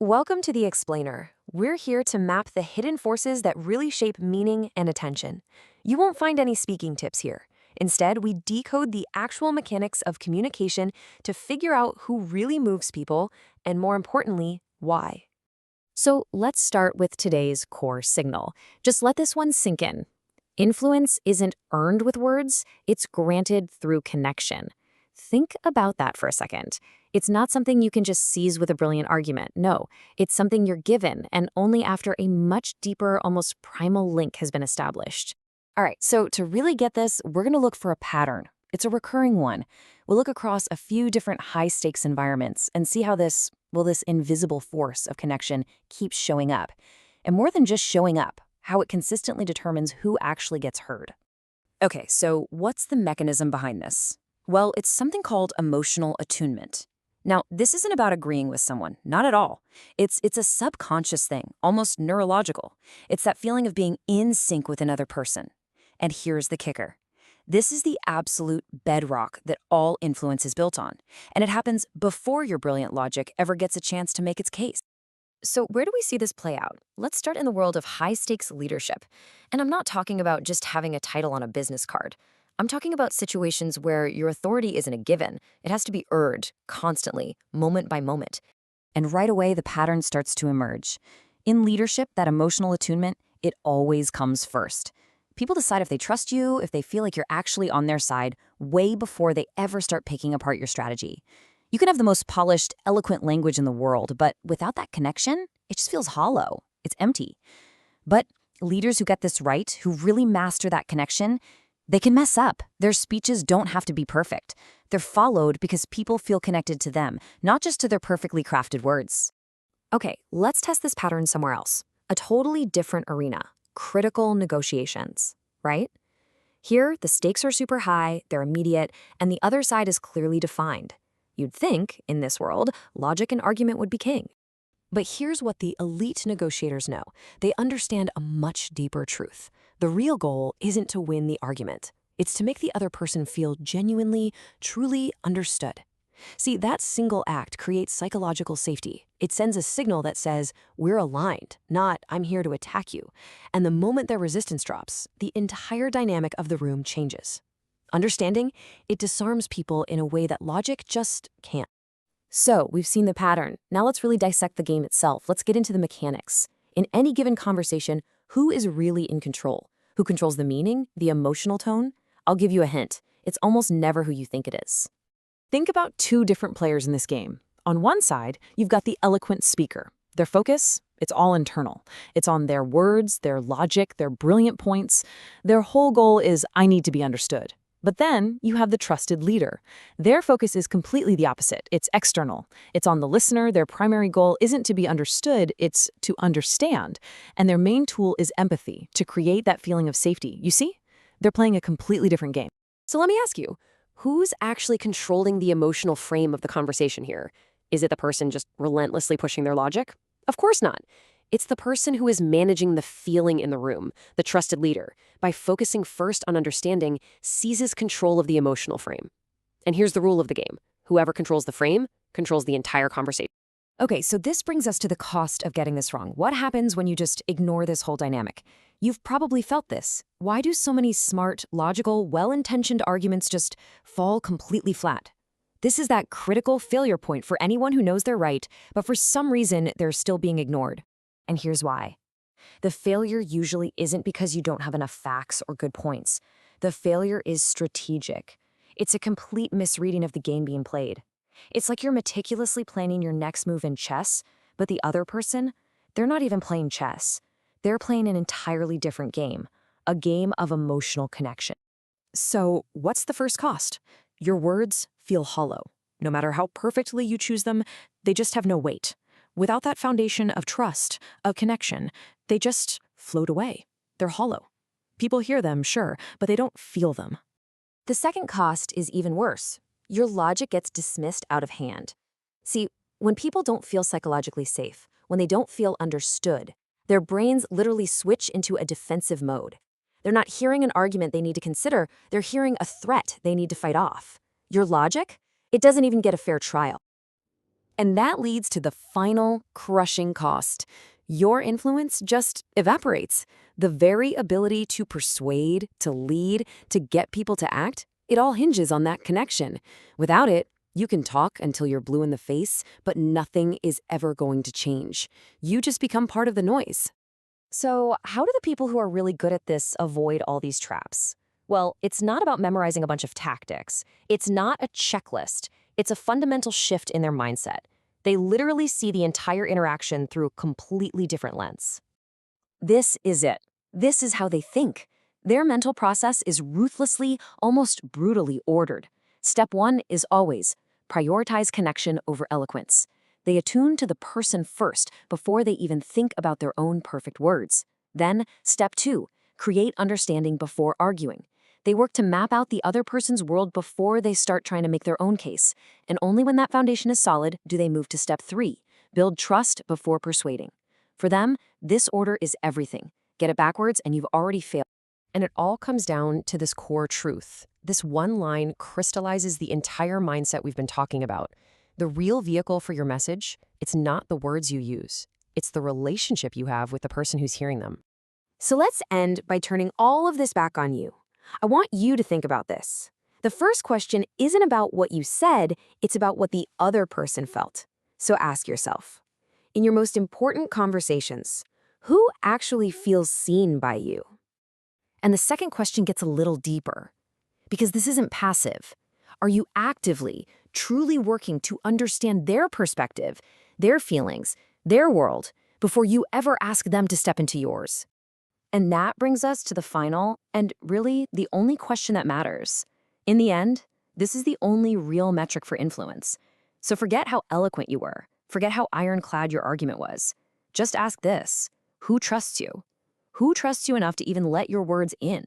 Welcome to The Explainer. We're here to map the hidden forces that really shape meaning and attention. You won't find any speaking tips here. Instead, we decode the actual mechanics of communication to figure out who really moves people, and more importantly, why. So let's start with today's core signal. Just let this one sink in. Influence isn't earned with words, it's granted through connection. Think about that for a second. It's not something you can just seize with a brilliant argument. No, it's something you're given, and only after a much deeper, almost primal link has been established. All right, so to really get this, we're going to look for a pattern. It's a recurring one. We'll look across a few different high-stakes environments and see how this invisible force of connection keeps showing up. And more than just showing up, how it consistently determines who actually gets heard. Okay, so what's the mechanism behind this? Well, it's something called emotional attunement. Now, this isn't about agreeing with someone, not at all. It's a subconscious thing, almost neurological. It's that feeling of being in sync with another person. And here's the kicker. This is the absolute bedrock that all influence is built on, and it happens before your brilliant logic ever gets a chance to make its case. So where do we see this play out? Let's start in the world of high-stakes leadership. And I'm not talking about just having a title on a business card. I'm talking about situations where your authority isn't a given. It has to be earned, constantly, moment by moment. And right away, the pattern starts to emerge. In leadership, that emotional attunement, it always comes first. People decide if they trust you, if they feel like you're actually on their side, way before they ever start picking apart your strategy. You can have the most polished, eloquent language in the world, but without that connection, it just feels hollow. It's empty. But leaders who get this right, who really master that connection, they can mess up. Their speeches don't have to be perfect. They're followed because people feel connected to them, not just to their perfectly crafted words. Okay, let's test this pattern somewhere else. A totally different arena. Critical negotiations, right? Here, the stakes are super high, they're immediate, and the other side is clearly defined. You'd think, in this world, logic and argument would be king. But here's what the elite negotiators know. They understand a much deeper truth. The real goal isn't to win the argument. It's to make the other person feel genuinely, truly understood. See, that single act creates psychological safety. It sends a signal that says, we're aligned, not I'm here to attack you. And the moment their resistance drops, the entire dynamic of the room changes. Understanding, it disarms people in a way that logic just can't. So, we've seen the pattern. Now let's really dissect the game itself. Let's get into the mechanics. In any given conversation, who is really in control? Who controls the meaning, the emotional tone? I'll give you a hint. It's almost never who you think it is. Think about two different players in this game. On one side, you've got the eloquent speaker. Their focus, it's all internal. It's on their words, their logic, their brilliant points. Their whole goal is, I need to be understood. But then you have the trusted leader. Their focus is completely the opposite. It's external. It's on the listener. Their primary goal isn't to be understood, it's to understand. And their main tool is empathy, to create that feeling of safety. You see? They're playing a completely different game. So let me ask you, who's actually controlling the emotional frame of the conversation here? Is it the person just relentlessly pushing their logic? Of course not. It's the person who is managing the feeling in the room, the trusted leader, by focusing first on understanding, seizes control of the emotional frame. And here's the rule of the game. Whoever controls the frame controls the entire conversation. Okay, so this brings us to the cost of getting this wrong. What happens when you just ignore this whole dynamic? You've probably felt this. Why do so many smart, logical, well-intentioned arguments just fall completely flat? This is that critical failure point for anyone who knows they're right, but for some reason, they're still being ignored. And here's why. The failure usually isn't because you don't have enough facts or good points. The failure is strategic. It's a complete misreading of the game being played. It's like you're meticulously planning your next move in chess, but the other person, they're not even playing chess. They're playing an entirely different game, a game of emotional connection. So what's the first cost? Your words feel hollow. No matter how perfectly you choose them, they just have no weight. Without that foundation of trust, of connection, they just float away. They're hollow. People hear them, sure, but they don't feel them. The second cost is even worse. Your logic gets dismissed out of hand. See, when people don't feel psychologically safe, when they don't feel understood, their brains literally switch into a defensive mode. They're not hearing an argument they need to consider, they're hearing a threat they need to fight off. Your logic? It doesn't even get a fair trial. And that leads to the final crushing cost. Your influence just evaporates. The very ability to persuade, to lead, to get people to act, it all hinges on that connection. Without it, you can talk until you're blue in the face, but nothing is ever going to change. You just become part of the noise. So, how do the people who are really good at this avoid all these traps? Well, it's not about memorizing a bunch of tactics. It's not a checklist. It's a fundamental shift in their mindset. They literally see the entire interaction through a completely different lens. This is it. This is how they think. Their mental process is ruthlessly, almost brutally ordered. Step one is always prioritize connection over eloquence. They attune to the person first before they even think about their own perfect words. Then, step two, create understanding before arguing. They work to map out the other person's world before they start trying to make their own case. And only when that foundation is solid do they move to step three, build trust before persuading. For them, this order is everything. Get it backwards and you've already failed. And it all comes down to this core truth. This one line crystallizes the entire mindset we've been talking about. The real vehicle for your message, it's not the words you use. It's the relationship you have with the person who's hearing them. So let's end by turning all of this back on you. I want you to think about this. The first question isn't about what you said, it's about what the other person felt. So ask yourself, in your most important conversations, who actually feels seen by you? And the second question gets a little deeper, because this isn't passive. Are you actively, truly working to understand their perspective, their feelings, their world, before you ever ask them to step into yours? And that brings us to the final, and really the only question that matters. In the end, this is the only real metric for influence. So forget how eloquent you were. Forget how ironclad your argument was. Just ask this: who trusts you? Who trusts you enough to even let your words in?